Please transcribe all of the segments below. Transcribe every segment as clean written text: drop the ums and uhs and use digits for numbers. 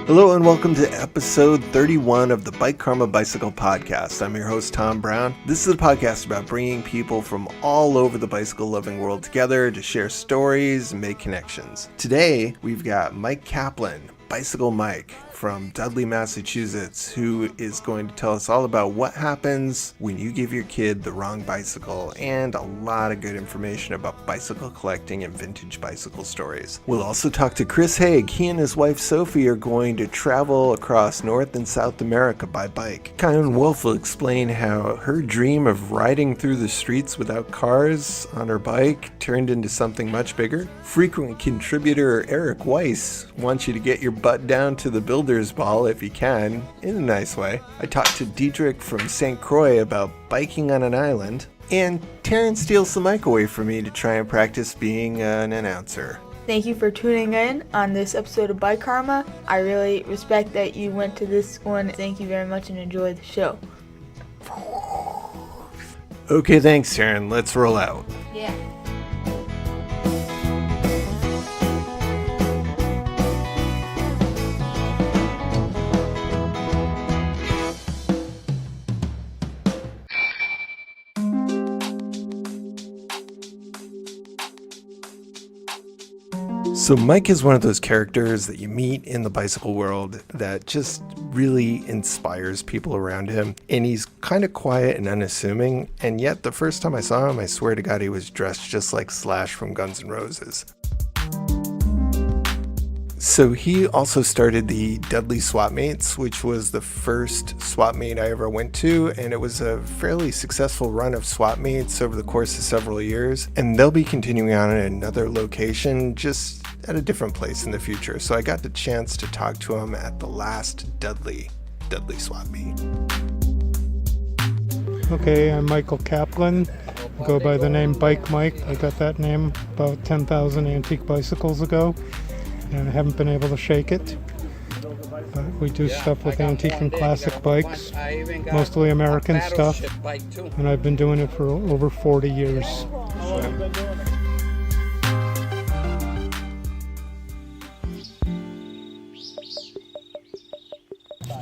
Hello and welcome to episode 31 of the Bike Karma Bicycle Podcast. I'm your host, Tom Brown. This is a podcast about bringing people from all over the bicycle-loving world together to share stories and make connections. Today, we've got Mike Kaplan, Bicycle Mike, from Dudley, Massachusetts, who is going to tell us all about what happens when you give your kid the wrong bicycle and a lot of good information about bicycle collecting and vintage bicycle stories. We'll also talk to Chris Haag. He and his wife Sophie are going to travel across North and South America by bike. Chion Wolf will explain how her dream of riding through the streets without cars on her bike turned into something much bigger. Frequent contributor Eric Weiss wants you to get your butt down to the builder's ball if you can, in a nice way. I talked to Dietrict from St Croix about biking on an island, and Taryn steals the mic away from me to try and practice being an announcer. Thank you for tuning in on this episode of Bike Karma. I really respect that you went to this one. Thank you very much and enjoy the show. Okay, thanks, Taryn. Let's roll out. Yeah. So Mike is one of those characters that you meet in the bicycle world that just really inspires people around him. And he's kind of quiet and unassuming. And yet the first time I saw him, I swear to God, he was dressed just like Slash from Guns N' Roses. So he also started the Dudley Swap Meets, which was the first swap meet I ever went to, and it was a fairly successful run of swap meets over the course of several years, and they'll be continuing on in another location, just at a different place in the future. So I got the chance to talk to him at the last Dudley Swap Meet. Okay, I'm Michael Kaplan. I go by the name Bike Mike. I got that name about 10,000 antique bicycles ago, and I haven't been able to shake it. But we do stuff with antique and classic bikes, mostly American stuff, and I've been doing it for over 40 years.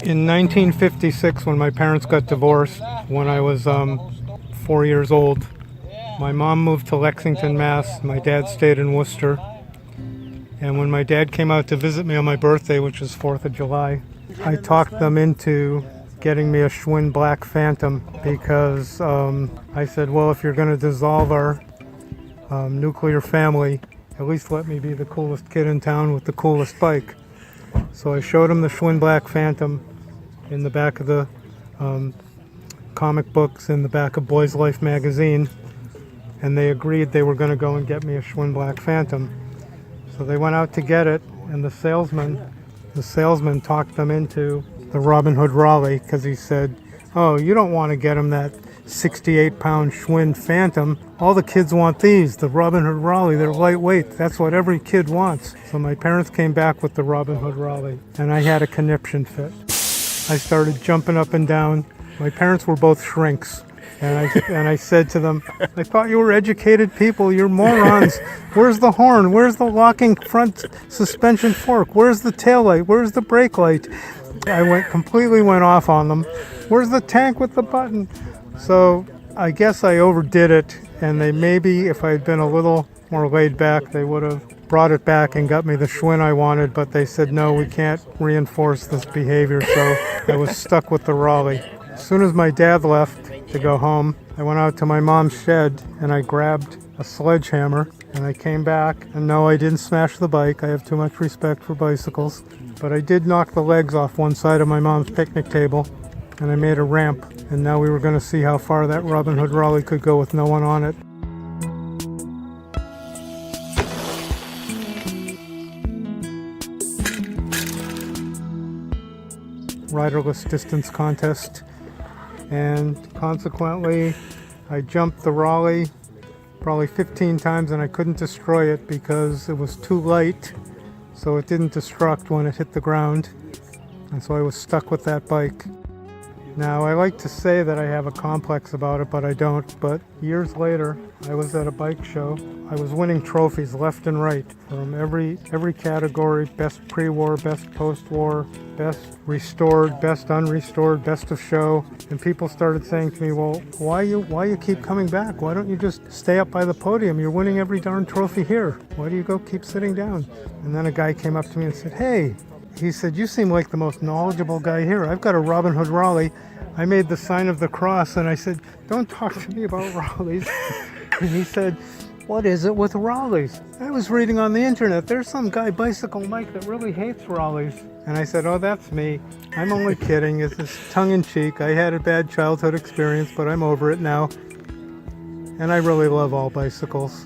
In 1956, when my parents got divorced, when I was 4 years old, my mom moved to Lexington, Mass. My dad stayed in Worcester. And when my dad came out to visit me on my birthday, which was 4th of July, I talked them into getting me a Schwinn Black Phantom because I said, well, if you're going to dissolve our nuclear family, at least let me be the coolest kid in town with the coolest bike. So I showed him the Schwinn Black Phantom in the back of the comic books in the back of Boys Life magazine, and they agreed they were going to go and get me a Schwinn Black Phantom. So they went out to get it, and the salesman talked them into the Robin Hood Raleigh because he said, oh, you don't want to get him that 68-pound Schwinn Phantom. All the kids want these, the Robin Hood Raleigh. They're lightweight. That's what every kid wants. So my parents came back with the Robin Hood Raleigh, and I had a conniption fit. I started jumping up and down. My parents were both shrinks. And I said to them, I thought you were educated people, you're morons. Where's the horn? Where's the locking front suspension fork? Where's the tail light? Where's the brake light? I completely went off on them. Where's the tank with the button? So I guess I overdid it, and they maybe, if I had been a little more laid back, they would have brought it back and got me the Schwinn I wanted, but they said, no, we can't reinforce this behavior, so I was stuck with the Raleigh. As soon as my dad left to go home, I went out to my mom's shed and I grabbed a sledgehammer and I came back, and no, I didn't smash the bike. I have too much respect for bicycles, but I did knock the legs off one side of my mom's picnic table and I made a ramp, and now we were going to see how far that Robin Hood Raleigh could go with no one on it. Riderless distance contest, and consequently I jumped the Raleigh probably 15 times and I couldn't destroy it because it was too light, so it didn't destruct when it hit the ground, and so I was stuck with that bike. Now, I like to say that I have a complex about it, but I don't. But years later, I was at a bike show. I was winning trophies left and right from every category: best pre-war, best post-war, best restored, best unrestored, best of show. And people started saying to me, well, why you keep coming back? Why don't you just stay up by the podium? You're winning every darn trophy here. Why do you go keep sitting down? And then a guy came up to me and said, hey, he said, you seem like the most knowledgeable guy here. I've got a Robin Hood Raleigh. I made the sign of the cross, and I said, don't talk to me about Raleighs. And he said, what is it with Raleighs? I was reading on the internet, there's some guy, Bicycle Mike, that really hates Raleighs. And I said, oh, that's me. I'm only kidding. It's just tongue-in-cheek. I had a bad childhood experience, but I'm over it now. And I really love all bicycles.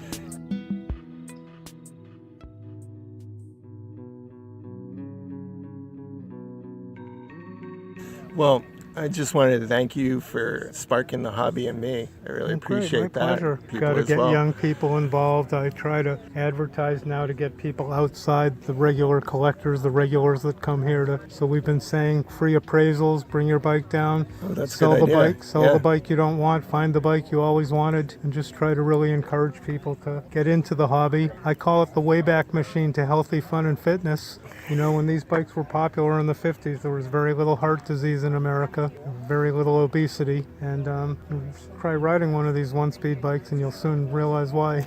Well, I just wanted to thank you for sparking the hobby in me. I really appreciate that. My pleasure. Got to get young people involved. I try to advertise now to get people outside the regular collectors, the regulars that come here. So we've been saying free appraisals, bring your bike down, sell the bike, the bike you don't want, find the bike you always wanted, and just try to really encourage people to get into the hobby. I call it the Wayback Machine to healthy fun and fitness. You know, when these bikes were popular in the 50s, there was very little heart disease in America, very little obesity, and try riding one of these one-speed bikes and you'll soon realize why.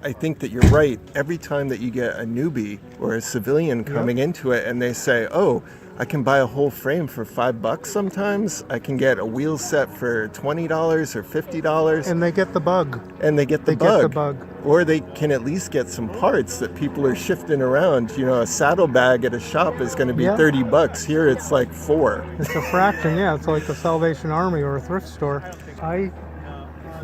I think that you're right. Every time that you get a newbie or a civilian coming into it and they say, oh, I can buy a whole frame for $5 sometimes. I can get a wheel set for $20 or $50. And they get the bug. And they get the bug. Or they can at least get some parts that people are shifting around. You know, a saddlebag at a shop is going to be $30. Here it's like $4. It's a fraction, It's like the Salvation Army or a thrift store. I've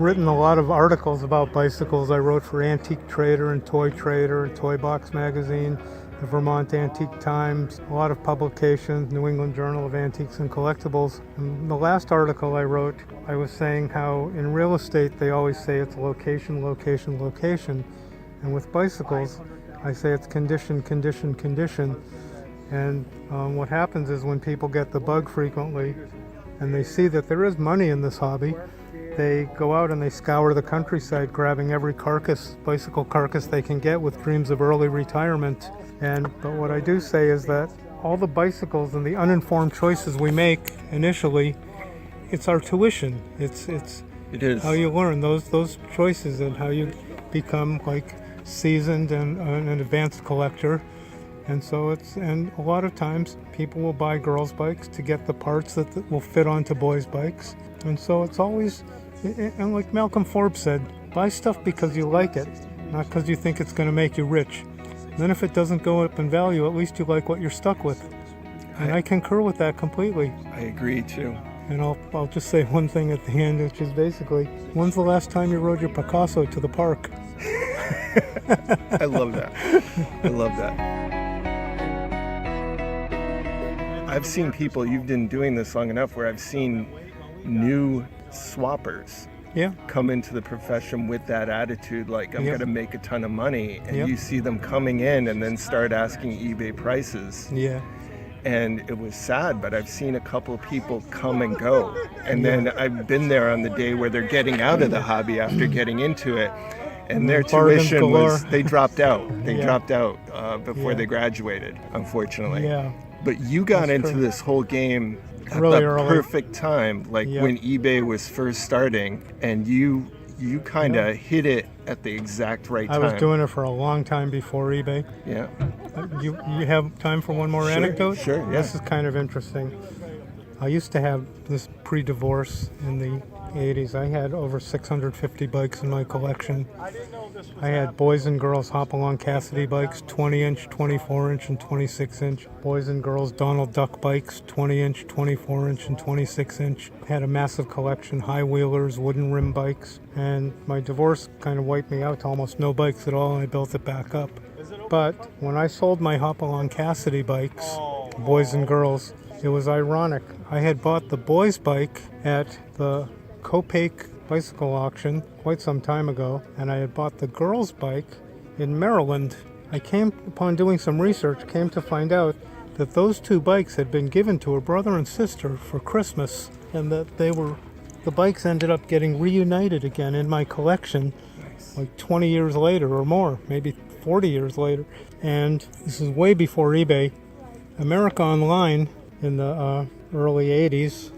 written a lot of articles about bicycles. I wrote for Antique Trader and Toy Trader and Toy Box Magazine, the Vermont Antique Times, a lot of publications, New England Journal of Antiques and Collectibles. And the last article I wrote, I was saying how in real estate they always say it's location, location, location. And with bicycles, I say it's condition, condition, condition. And what happens is when people get the bug frequently and they see that there is money in this hobby, they go out and they scour the countryside grabbing every bicycle carcass they can get with dreams of early retirement. But what I do say is that all the bicycles and the uninformed choices we make initially, it's our tuition. It is how you learn those choices and how you become like seasoned and an advanced collector. And so and a lot of times people will buy girls' bikes to get the parts that will fit onto boys' bikes. And so it's always, and like Malcolm Forbes said, buy stuff because you like it, not because you think it's going to make you rich. Then if it doesn't go up in value, at least you like what you're stuck with. And I concur with that completely. I agree too. And I'll just say one thing at the end, which is basically, when's the last time you rode your Picasso to the park? I love that. I love that. I've seen people, you've been doing this long enough, where I've seen new swappers come into the profession with that attitude, like I'm going to make a ton of money, and you see them coming in and then start asking eBay prices. And it was sad, but I've seen a couple of people come and go, and then I've been there on the day where they're getting out of the hobby after getting into it, and their tuition was, they dropped out before they graduated, unfortunately. But you got into this whole game at really the early. Perfect time, like when eBay was first starting, and you kind of hit it at the exact right time. I was doing it for a long time before eBay. You have time for one more anecdote? Sure, This is kind of interesting. I used to have this pre-divorce in the 80s. I had over 650 bikes in my collection. I had boys and girls Hop-Along Cassidy bikes, 20-inch, 24-inch, and 26-inch. Boys and girls Donald Duck bikes, 20-inch, 24-inch, and 26-inch. Had a massive collection, high-wheelers, wooden rim bikes. And my divorce kind of wiped me out to almost no bikes at all, and I built it back up. But when I sold my Hop-Along Cassidy bikes, boys and girls, it was ironic. I had bought the boys' bike at the Copake bicycle auction quite some time ago, and I had bought the girls' bike in Maryland. I came upon doing some research, came to find out that those two bikes had been given to a brother and sister for Christmas, and that the bikes ended up getting reunited again in my collection like 20 years later or more, maybe 40 years later. And this is way before eBay. America Online in the early 80s,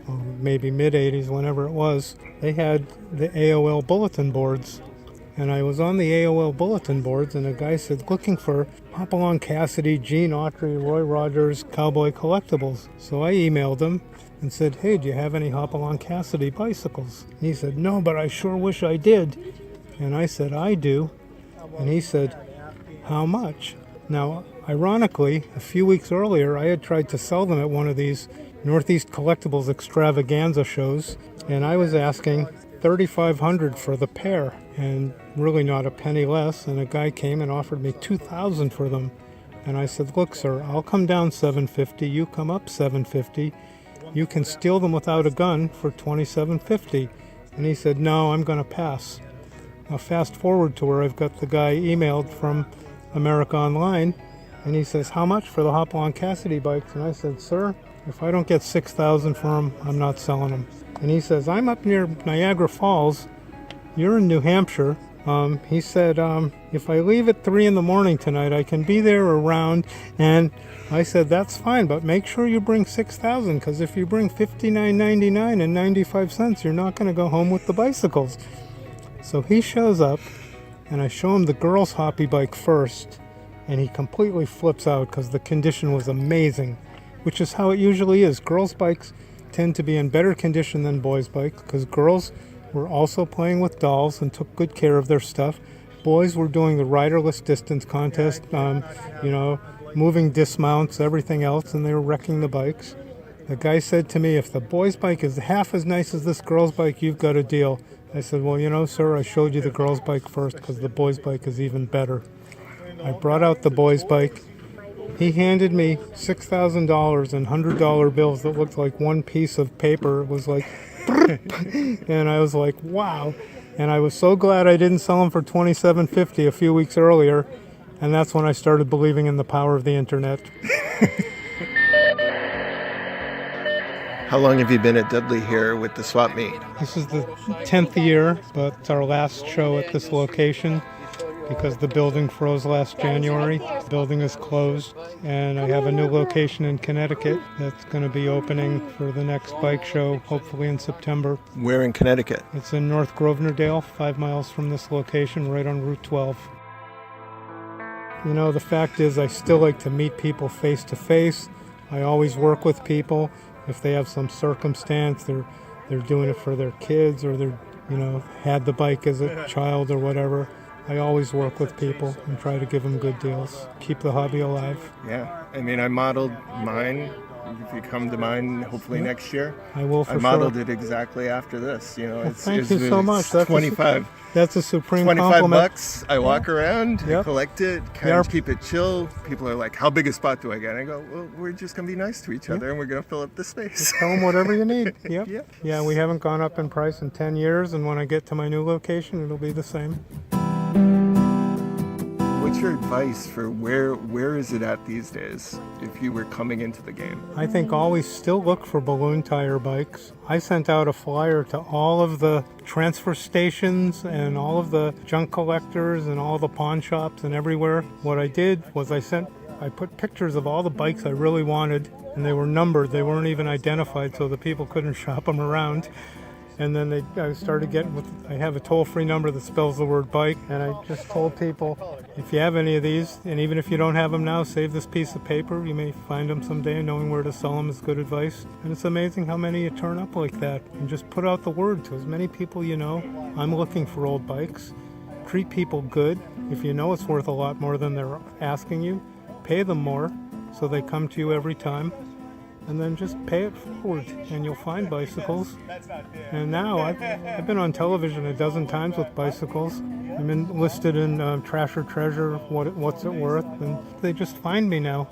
or maybe mid 80s, whenever it was, they had the AOL bulletin boards. And I was on the AOL bulletin boards, and a guy said, looking for Hopalong Cassidy, Gene Autry, Roy Rogers, Cowboy Collectibles. So I emailed him and said, hey, do you have any Hopalong Cassidy bicycles? And he said, no, but I sure wish I did. And I said, I do. And he said, how much? Now, ironically, a few weeks earlier, I had tried to sell them at one of these Northeast Collectibles extravaganza shows, and I was asking $3,500 for the pair, and really not a penny less. And a guy came and offered me $2,000 for them. And I said, look, sir, I'll come down $750, you come up $750. You can steal them without a gun for $2,750. And he said, no, I'm going to pass. Now fast forward to where I've got the guy emailed from America Online, and he says, how much for the Hopalong Cassidy bikes? And I said, sir, if I don't get $6,000 for them, I'm not selling them. And he says, I'm up near Niagara Falls. You're in New Hampshire. He said, if I leave at 3 in the morning tonight, I can be there around. And I said, that's fine, but make sure you bring $6,000, because if you bring $59.99 and 95 cents, you're not going to go home with the bicycles. So he shows up, and I show him the girls' hoppy bike first, and he completely flips out because the condition was amazing, which is how it usually is. Girls' bikes tend to be in better condition than boys' bikes because girls were also playing with dolls and took good care of their stuff. Boys were doing the riderless distance contest, moving dismounts, everything else, and they were wrecking the bikes. The guy said to me, if the boys' bike is half as nice as this girl's bike, you've got a deal. I said, well, sir, I showed you the girl's bike first because the boys' bike is even better. I brought out the boys' bike. He handed me $6,000 in $100 bills that looked like one piece of paper. It was like, and I was like, wow. And I was so glad I didn't sell them for $2,750 a few weeks earlier. And that's when I started believing in the power of the internet. How long have you been at Dudley here with the swap meet? This is the 10th year, but it's our last show at this location because the building froze last January. The building is closed, and I have a new location in Connecticut that's going to be opening for the next bike show, hopefully in September. Where in Connecticut? It's in North Grosvenordale, 5 miles from this location, right on Route 12. The fact is I still like to meet people face to face. I always work with people. If they have some circumstance, they're doing it for their kids, or they're, had the bike as a child or whatever. I always work with people and try to give them good deals. Keep the hobby alive. Yeah, I modeled mine. If you come to mine, hopefully next year. I will for sure. I modeled it exactly after this. Thank you so much. That's 25. That's a supreme 25 compliment. $25. I walk around, I collect it, kind of keep it chill. People are like, how big a spot do I get? I go, well, we're just going to be nice to each other, and we're going to fill up the space. Just tell them whatever you need. Yep. Yep. Yeah, we haven't gone up in price in 10 years, and when I get to my new location, it'll be the same. What's your advice for where is it at these days if you were coming into the game? I think always still look for balloon tire bikes. I sent out a flyer to all of the transfer stations and all of the junk collectors and all the pawn shops and everywhere. What I did was I put pictures of all the bikes I really wanted, and they were numbered. They weren't even identified, so the people couldn't shop them around. And then I started getting I have a toll-free number that spells the word bike, and I just told people, if you have any of these, and even if you don't have them now, save this piece of paper. You may find them someday. Knowing where to sell them is good advice. And it's amazing how many you turn up like that. And just put out the word to as many people you know. I'm looking for old bikes. Treat people good. If you know it's worth a lot more than they're asking you, pay them more so they come to you every time. And then just pay it forward, and you'll find bicycles. And now I've been on television a dozen times with bicycles. I'm listed in Trash or Treasure, What's It Worth, and they just find me now.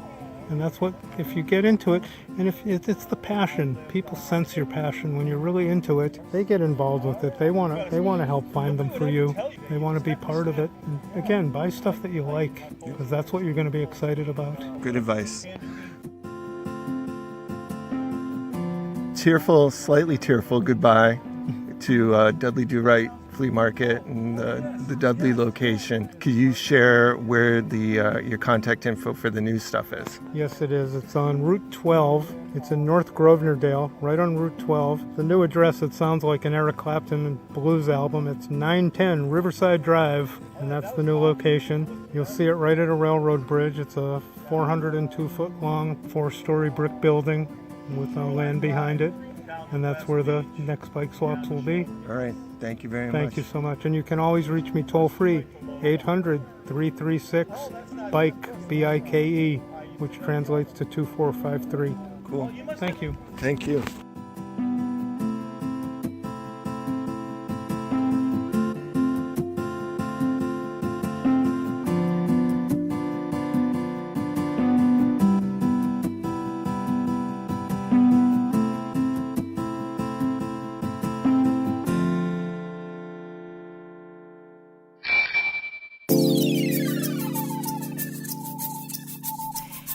And that's what, if you get into it, and if it's the passion, people sense your passion. When you're really into it, they get involved with it. They want to help find them for you. They want to be part of it. And again, buy stuff that you like, because that's what you're going to be excited about. Good advice. Slightly tearful goodbye to Dudley Do Right Flea Market and the Dudley location. Could you share where your contact info for the new stuff is? Yes, it is. It's on Route 12. It's in North Grosvenordale, right on Route 12. The new address, it sounds like an Eric Clapton blues album. It's 910 Riverside Drive, and that's the new location. You'll see it right at a railroad bridge. It's a 402-foot long, 4-story brick building with land behind it. And that's where the next bike swaps will be. All right. Thank you very much. Thank you so much. And you can always reach me toll-free, 800-336-BIKE, B-I-K-E, which translates to 2453. Cool. Thank you. Thank you.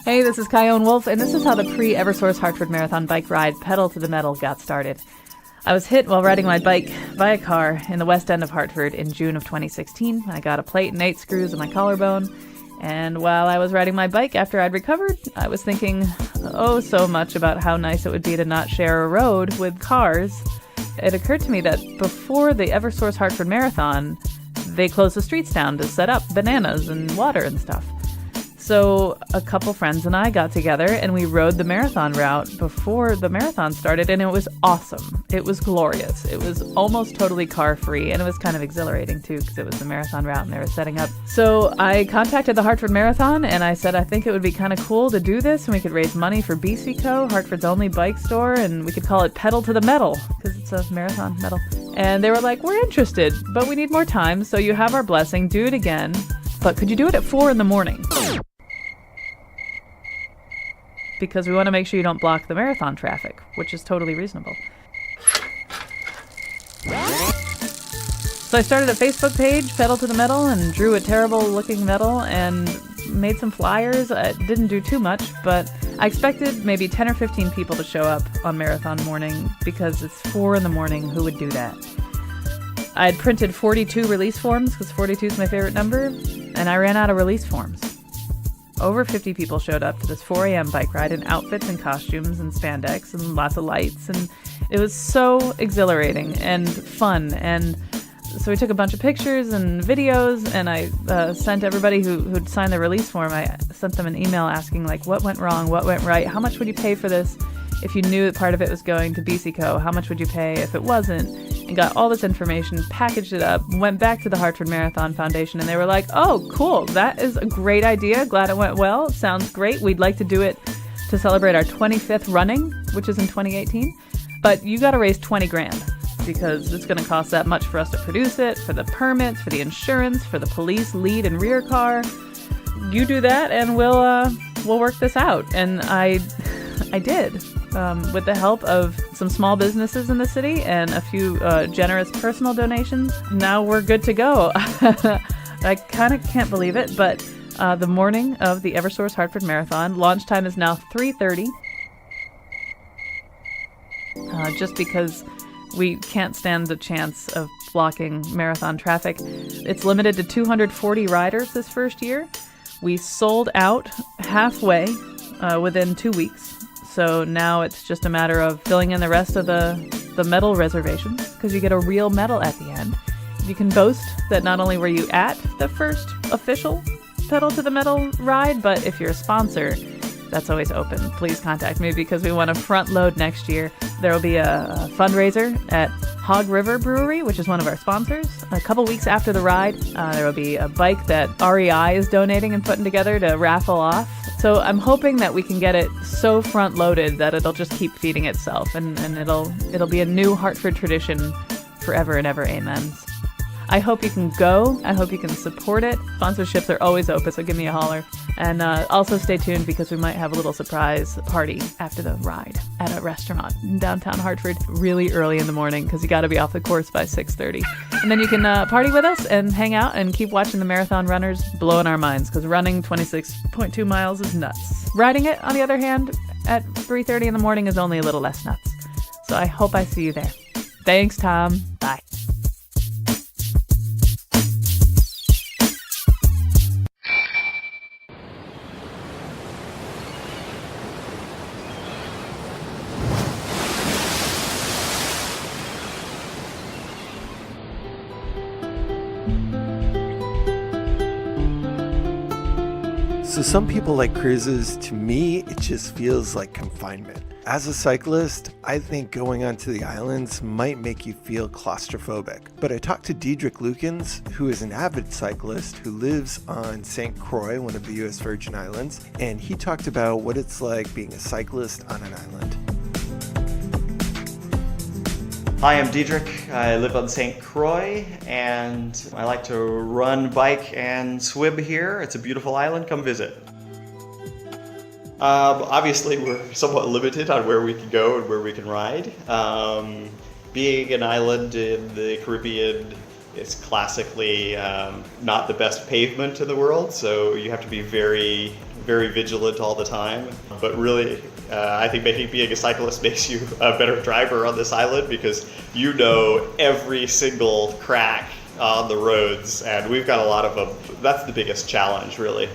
Hey, this is Chion Wolf, and this is how the pre-Eversource Hartford Marathon bike ride Pedal to the Metal got started. I was hit while riding my bike by a car in the west end of Hartford in June of 2016. I got a plate and 8 screws in my collarbone, and while I was riding my bike after I'd recovered, I was thinking so much about how nice it would be to not share a road with cars. It occurred to me that before the Eversource Hartford Marathon, they closed the streets down to set up bananas and water and stuff. So a couple friends and I got together and we rode the marathon route before the marathon started, and it was awesome. It was glorious. It was almost totally car-free, and it was kind of exhilarating too because it was the marathon route and they were setting up. So I contacted the Hartford Marathon and I said I think it would be kind of cool to do this, and we could raise money for BCCO, Hartford's only bike store, and we could call it Pedal to the Metal because it's a marathon metal. And they were like, we're interested, but we need more time, so you have our blessing, do it again. But could you do it at 4 a.m? Because we want to make sure you don't block the marathon traffic, which is totally reasonable. So I started a Facebook page, Pedal to the Metal, and drew a terrible looking medal and made some flyers. It didn't do too much, but I expected maybe 10 or 15 people to show up on marathon morning because it's 4 a.m. Who would do that? I had printed 42 release forms because 42 is my favorite number, and I ran out of release forms. Over 50 people showed up to this 4 a.m. bike ride in outfits and costumes and spandex and lots of lights, and it was so exhilarating and fun. And so we took a bunch of pictures and videos, and I sent everybody who'd signed the release form, I sent them an email asking, like, what went wrong, what went right, how much would you pay for this if you knew that part of it was going to BCCO, how much would you pay if it wasn't, and got all this information, packaged it up, went back to the Hartford Marathon Foundation, and they were like, oh, cool, that is a great idea, glad it went well, sounds great, we'd like to do it to celebrate our 25th running, which is in 2018, but you got to raise $20,000 because it's going to cost that much for us to produce it, for the permits, for the insurance, for the police lead and rear car. You do that and we'll work this out. And I did. With the help of some small businesses in the city and a few generous personal donations. Now we're good to go. I kind of can't believe it, but the morning of the Eversource Hartford Marathon, launch time is now 3:30. Just because we can't stand the chance of blocking marathon traffic. It's limited to 240 riders this first year. We sold out halfway within 2 weeks. So now it's just a matter of filling in the rest of the medal reservations because you get a real medal at the end. You can boast that not only were you at the first official Pedal to the Metal ride, but if you're a sponsor, that's always open. Please contact me because we want to front load next year. There will be a fundraiser at Hog River Brewery, which is one of our sponsors. A couple weeks after the ride, there will be a bike that REI is donating and putting together to raffle off. So I'm hoping that we can get it so front loaded that it'll just keep feeding itself and it'll be a new Hartford tradition forever and ever. Amens. I hope you can go. I hope you can support it. Sponsorships are always open, so give me a holler. And also stay tuned because we might have a little surprise party after the ride at a restaurant in downtown Hartford really early in the morning because you got to be off the course by 6:30. And then you can party with us and hang out and keep watching the marathon runners blowing our minds because running 26.2 miles is nuts. Riding it, on the other hand, at 3:30 in the morning is only a little less nuts. So I hope I see you there. Thanks, Tom. Bye. So some people like cruises. To me, it just feels like confinement. As a cyclist, I think going onto the islands might make you feel claustrophobic. But I talked to Dietrict who is an avid cyclist who lives on St Croix, one of the U.S. Virgin Islands, and he talked about what it's like being a cyclist on an island. Hi, I'm Dietrict. I live on St Croix, and I like to run, bike, and swim here. It's a beautiful island. Come visit. Obviously, we're somewhat limited on where we can go and where we can ride. Being an island in the Caribbean is classically not the best pavement in the world, so you have to be very, very vigilant all the time. But really, I think being a cyclist makes you a better driver on this island because you know every single crack on the roads, and we've got a lot of them. That's the biggest challenge, really.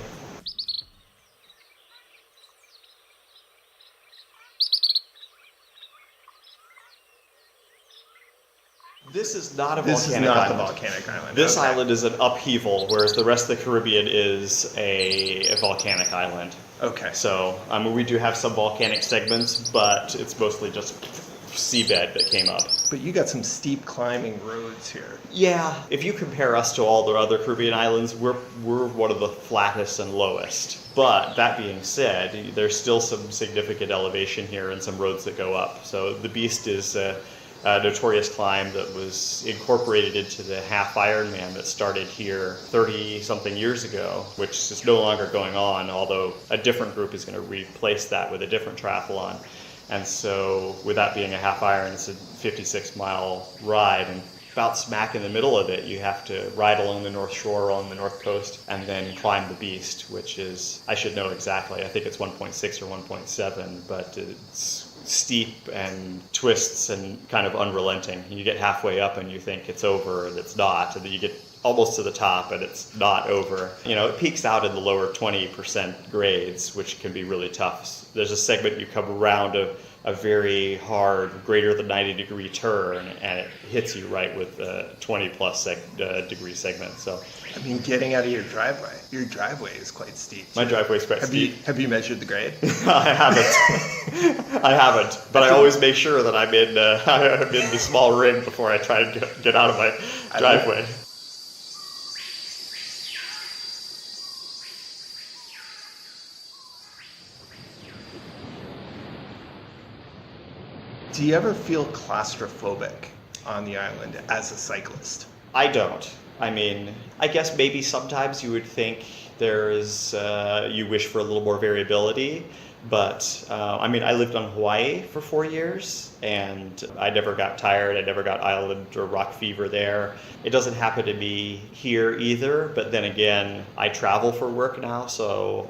This is not a volcanic island. the volcanic island. This Okay. island is an upheaval, whereas the rest of the Caribbean is a volcanic island. Okay. So, we do have some volcanic segments, but it's mostly just seabed that came up. But you got some steep climbing roads here. Yeah. If you compare us to all the other Caribbean islands, we're one of the flattest and lowest. But that being said, there's still some significant elevation here and some roads that go up. So the Beast is a notorious climb that was incorporated into the half Ironman that started here 30-something years ago, which is no longer going on, although a different group is going to replace that with a different triathlon. And so with that being a half Iron, it's a 56-mile ride, and about smack in the middle of it, you have to ride along the North Shore on the North Coast and then climb the Beast, which is, I should know exactly, I think it's 1.6 or 1.7, but it's steep and twists and kind of unrelenting. You get halfway up and you think it's over, and it's not, and then you get almost to the top and it's not over. You know, it peaks out in the lower 20% grades, which can be really tough. There's a segment you come around a very hard, greater than 90-degree turn, and it hits you right with a 20-plus degree segment. So, I mean, getting out of your driveway is quite steep. My driveway is quite steep. Have you measured the grade? I haven't, but I always make sure that I'm in the small ring before I try and get out of my driveway. Do you ever feel claustrophobic on the island as a cyclist? I don't. I mean, I guess maybe sometimes you would think there's, you wish for a little more variability, but I mean, I lived on Hawaii for 4 years, and I never got tired. I never got island or rock fever there. It doesn't happen to me here either, but then again, I travel for work now, so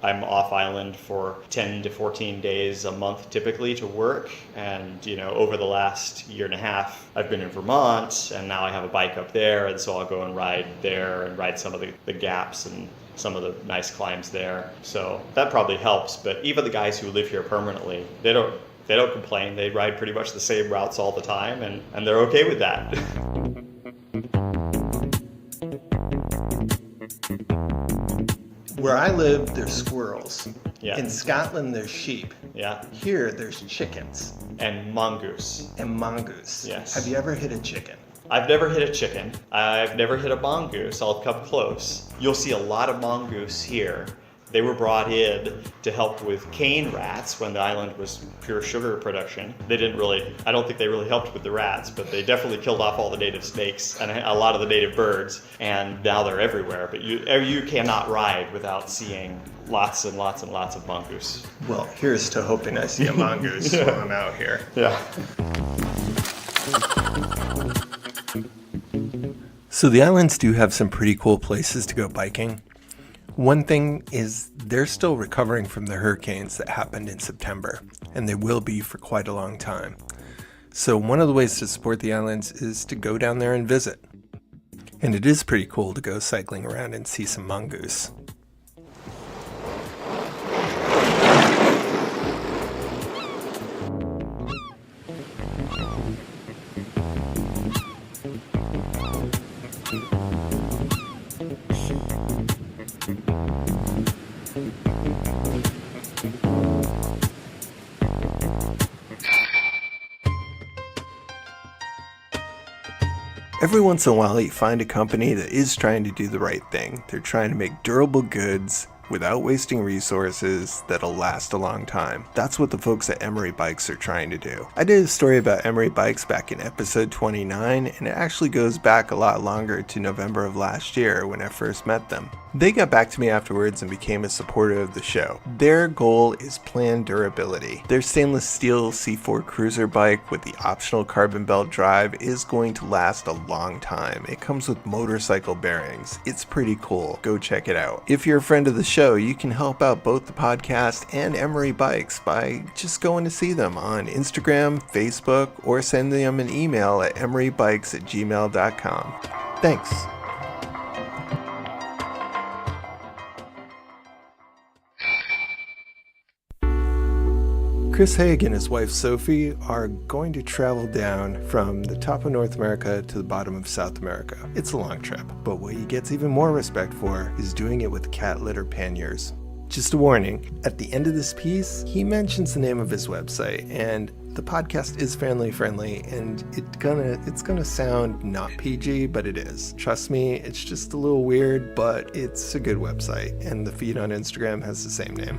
I'm off island for 10 to 14 days a month typically to work. And, you know, over the last year and a half, I've been in Vermont, and now I have a bike up there, and so I'll go and ride there and ride some of the gaps and some of the nice climbs there. So that probably helps. But even the guys who live here permanently, they don't complain. They ride pretty much the same routes all the time, and they're okay with that. Where I live, there's squirrels. Yeah. In Scotland, there's sheep. Yeah. Here, there's chickens. And mongoose. And mongoose. Yes. Have you ever hit a chicken? I've never hit a chicken. I've never hit a mongoose. I'll come close. You'll see a lot of mongoose here. They were brought in to help with cane rats when the island was pure sugar production. They didn't really, I don't think they really helped with the rats, but they definitely killed off all the native snakes and a lot of the native birds, and now they're everywhere. But you cannot ride without seeing lots and lots and lots of mongoose. Well, here's to hoping I see a mongoose while I'm out here. Yeah. So the islands do have some pretty cool places to go biking. One thing is they're still recovering from the hurricanes that happened in September, and they will be for quite a long time. So one of the ways to support the islands is to go down there and visit. And it is pretty cool to go cycling around and see some mongoose. Every once in a while you find a company that is trying to do the right thing. They're trying to make durable goods without wasting resources that'll last a long time. That's what the folks at Emery Bikes are trying to do. I did a story about Emery Bikes back in episode 29, and it actually goes back a lot longer to November of last year when I first met them. They got back to me afterwards and became a supporter of the show. Their goal is planned durability. Their stainless steel C4 cruiser bike with the optional carbon belt drive is going to last a long time. It comes with motorcycle bearings. It's pretty cool. Go check it out. If you're a friend of the show, you can help out both the podcast and Emery Bikes by just going to see them on Instagram, Facebook, or send them an email at emerybikes@gmail.com. Thanks. Chris Haag and his wife Sophie are going to travel down from the top of North America to the bottom of South America. It's a long trip, but what he gets even more respect for is doing it with cat litter panniers. Just a warning, at the end of this piece, he mentions the name of his website, and the podcast is family friendly, and it's gonna sound not PG, but it is. Trust me, it's just a little weird, but it's a good website, and the feed on Instagram has the same name.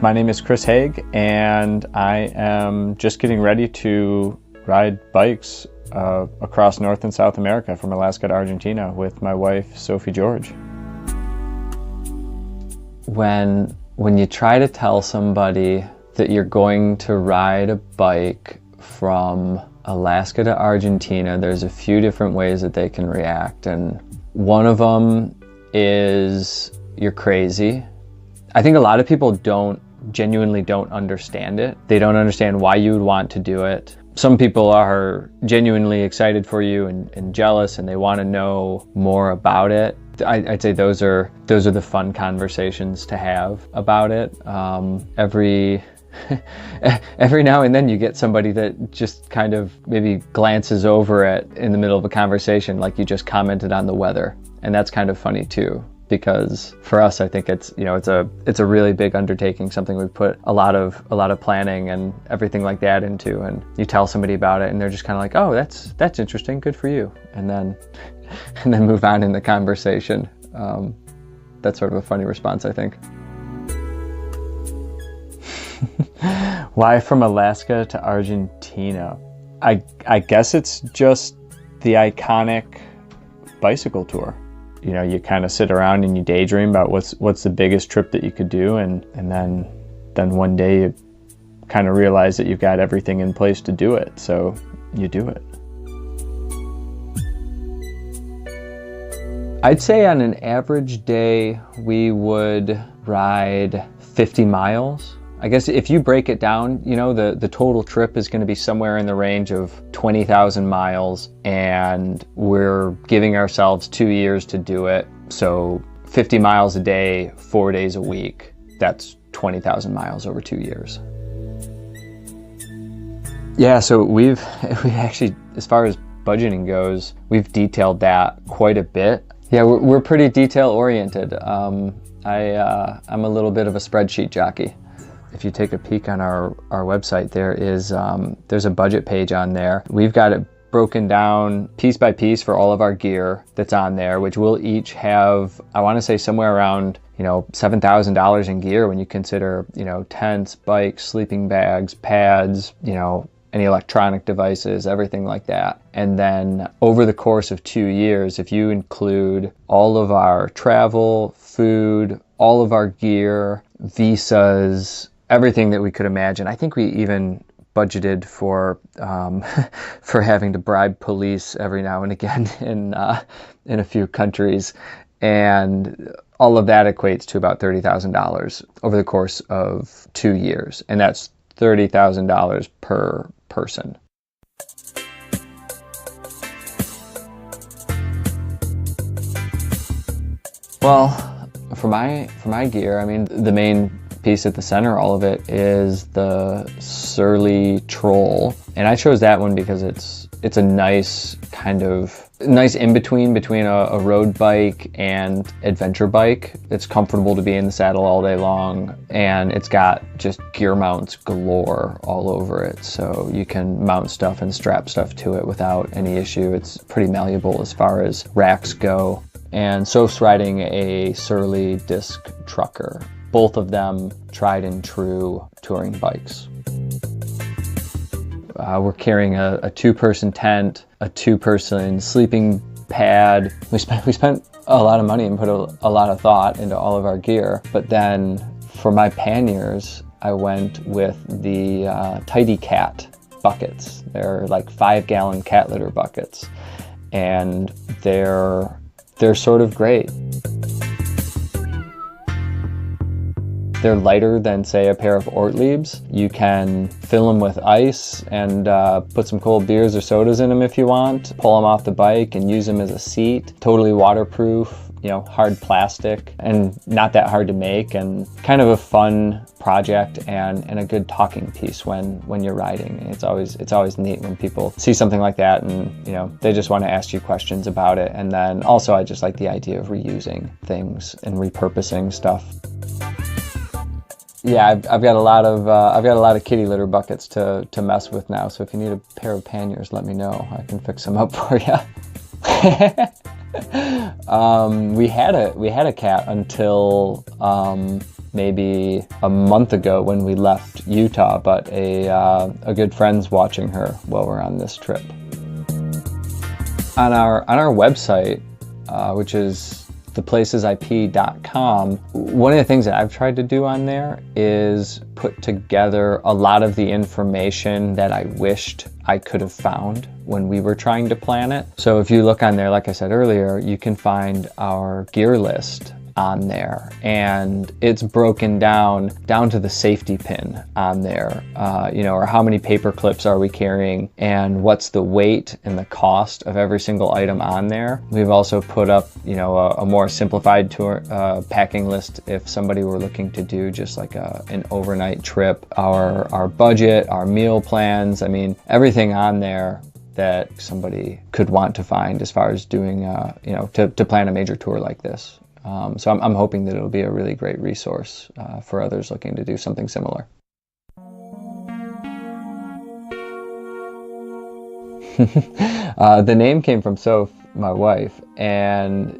My name is Chris Haag, and I am just getting ready to ride bikes across North and South America from Alaska to Argentina with my wife, Sophie George. When you try to tell somebody that you're going to ride a bike from Alaska to Argentina, there's a few different ways that they can react, and one of them is you're crazy. I think a lot of people genuinely don't understand it. They don't understand why you would want to do it. Some people are genuinely excited for you and jealous, and they want to know more about it. I'd say those are the fun conversations to have about it. Every now and then you get somebody that just kind of maybe glances over it in the middle of a conversation, like you just commented on the weather, and that's kind of funny too. Because for us, I think it's a really big undertaking, something we've put a lot of planning and everything like that into, and you tell somebody about it and they're just kind of like, oh, that's interesting, good for you, and then move on in the conversation. That's sort of a funny response, I think. Why from Alaska to Argentina? I guess it's just the iconic bicycle tour. You know, you kind of sit around and you daydream about what's the biggest trip that you could do, and then one day you kind of realize that you've got everything in place to do it, so you do it. I'd say on an average day we would ride 50 miles. I guess if you break it down, you know, the total trip is going to be somewhere in the range of 20,000 miles, and we're giving ourselves 2 years to do it. So 50 miles a day, 4 days a week, that's 20,000 miles over 2 years. Yeah, so we actually, as far as budgeting goes, we've detailed that quite a bit. Yeah, we're pretty detail oriented. I'm a little bit of a spreadsheet jockey. If you take a peek on our website, there's a budget page on there. We've got it broken down piece by piece for all of our gear that's on there, which we'll each have, I want to say somewhere around, $7,000 in gear when you consider, tents, bikes, sleeping bags, pads, any electronic devices, everything like that. And then over the course of 2 years, if you include all of our travel, food, all of our gear, visas, everything that we could imagine, I think we even budgeted for for having to bribe police every now and again in a few countries, and all of that equates to about $30,000 over the course of 2 years, and that's $30,000 per person. Well, for my gear, I mean, the main piece at the center, all of it, is the Surly Troll, and I chose that one because it's a nice kind of in-between a road bike and adventure bike. It's comfortable to be in the saddle all day long, and it's got just gear mounts galore all over it, so you can mount stuff and strap stuff to it without any issue. It's pretty malleable as far as racks go. And Soph's riding a Surly disc trucker. Both of them tried and true touring bikes. We're carrying a two-person tent, a two-person sleeping pad. We spent a lot of money and put a lot of thought into all of our gear. But then for my panniers, I went with the Tidy Cat buckets. They're like 5-gallon cat litter buckets, and they're sort of great. They're lighter than, say, a pair of Ortliebs. You can fill them with ice and put some cold beers or sodas in them if you want. Pull them off the bike and use them as a seat. Totally waterproof, hard plastic, and not that hard to make, and kind of a fun project and a good talking piece when you're riding. And it's always neat when people see something like that and they just want to ask you questions about it. And then also I just like the idea of reusing things and repurposing stuff. Yeah, I've got a lot of kitty litter buckets to mess with now. So if you need a pair of panniers, let me know. I can fix them up for you. We had a cat until maybe a month ago when we left Utah, but a good friend's watching her while we're on this trip. On our website, which is theplacesip.com, one of the things that I've tried to do on there is put together a lot of the information that I wished I could have found when we were trying to plan it. So if you look on there, like I said earlier, you can find our gear list on there, and it's broken down to the safety pin on there, or how many paper clips are we carrying and what's the weight and the cost of every single item on there. We've also put up, a more simplified tour packing list if somebody were looking to do just like an overnight trip, our budget, our meal plans. I mean, everything on there that somebody could want to find as far as doing, to plan a major tour like this. So I'm hoping that it'll be a really great resource for others looking to do something similar. The name came from Sophie, my wife, and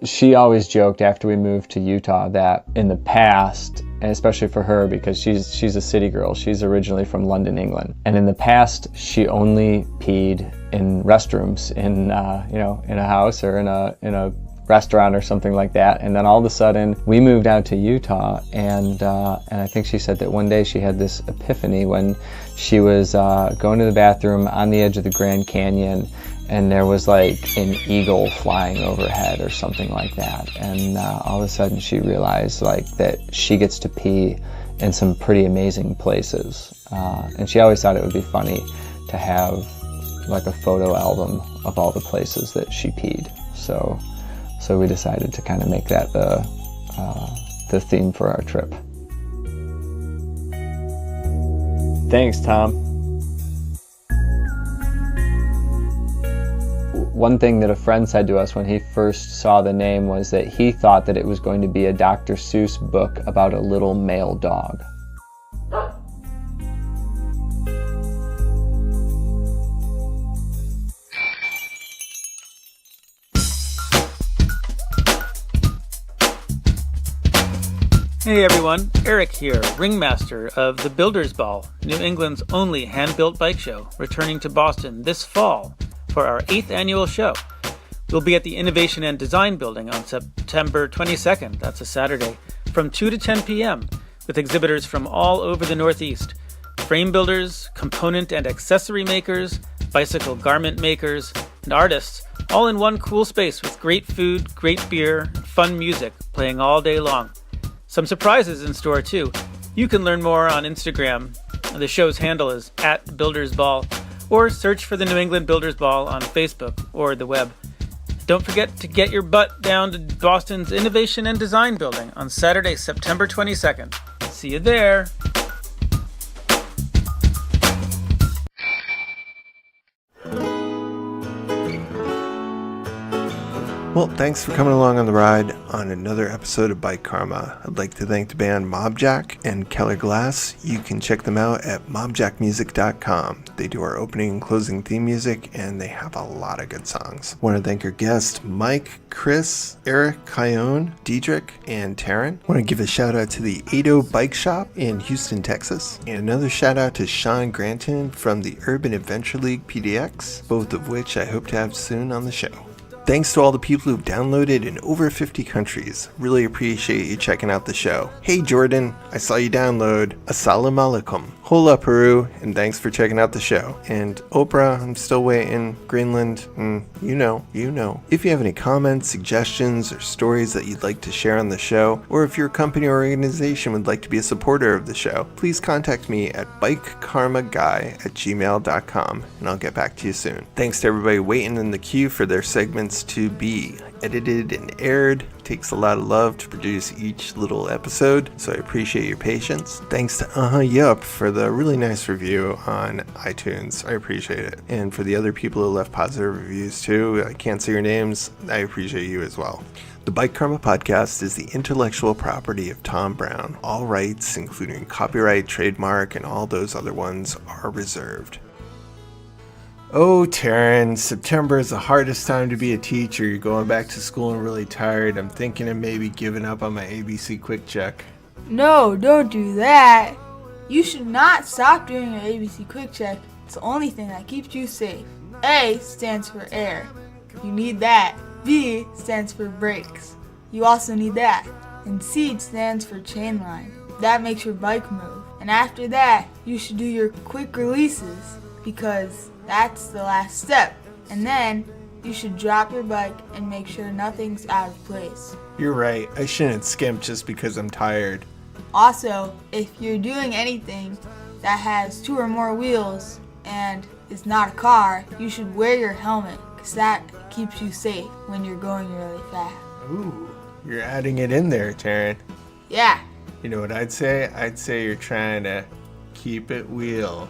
she always joked after we moved to Utah that in the past, and especially for her because she's a city girl, she's originally from London, England, and in the past she only peed in restrooms in a house or in a restaurant or something like that. And then all of a sudden we moved out to Utah, and I think she said that one day she had this epiphany when she was going to the bathroom on the edge of the Grand Canyon, and there was like an eagle flying overhead or something like that, and all of a sudden she realized like that she gets to pee in some pretty amazing places, and she always thought it would be funny to have like a photo album of all the places that she peed. So we decided to kind of make that the theme for our trip. Thanks, Tom. One thing that a friend said to us when he first saw the name was that he thought that it was going to be a Dr. Seuss book about a little male dog. Hey everyone, Eric here, ringmaster of the Builders Ball, New England's only hand-built bike show, returning to Boston this fall for our 8th annual show. We'll be at the Innovation and Design Building on September 22nd, that's a Saturday, from 2 to 10 p.m., with exhibitors from all over the Northeast. Frame builders, component and accessory makers, bicycle garment makers, and artists, all in one cool space with great food, great beer, and fun music playing all day long. Some surprises in store too. You can learn more on Instagram. The show's handle is @BuildersBall, or search for the New England Builders Ball on Facebook or the web. Don't forget to get your butt down to Boston's Innovation and Design Building on Saturday, September 22nd. See you there. Well, thanks for coming along on the ride on another episode of Bike Karma. I'd like to thank the band Mobjack and Keller Glass. You can check them out at mobjackmusic.com. They do our opening and closing theme music, and they have a lot of good songs. I want to thank our guests, Mike, Chris, Eric, Chion, Dietrict, and Taryn. I want to give a shout out to the Ado Bike Shop in Houston, Texas, and another shout out to Sean Granton from the Urban Adventure League PDX, both of which I hope to have soon on the show. Thanks to all the people who've downloaded in over 50 countries. Really appreciate you checking out the show. Hey Jordan, I saw you download. Assalamu alaikum. Hola Peru, and thanks for checking out the show. And Oprah, I'm still waiting. Greenland, you know. If you have any comments, suggestions, or stories that you'd like to share on the show, or if your company or organization would like to be a supporter of the show, please contact me at bikekarmaguy@gmail.com, and I'll get back to you soon. Thanks to everybody waiting in the queue for their segments to be edited and aired. It takes a lot of love to produce each little episode, so I appreciate your patience. Thanks to Yup for the really nice review on iTunes. I appreciate it. And for the other people who left positive reviews too, I can't say your names, I appreciate you as well. The Bike Karma podcast is the intellectual property of Tom Brown. All rights, including copyright, trademark, and all those other ones, are reserved. Oh, Taryn, September is the hardest time to be a teacher. You're going back to school and really tired. I'm thinking of maybe giving up on my ABC Quick Check. No, don't do that. You should not stop doing your ABC Quick Check. It's the only thing that keeps you safe. A stands for air. You need that. B stands for brakes. You also need that. And C stands for chain line. That makes your bike move. And after that, you should do your quick releases, because that's the last step. And then you should drop your bike and make sure nothing's out of place. You're right. I shouldn't skimp just because I'm tired. Also, if you're doing anything that has 2 or more wheels and is not a car, you should wear your helmet, because that keeps you safe when you're going really fast. Ooh, you're adding it in there, Taryn. Yeah. You know what I'd say? I'd say you're trying to keep it wheel.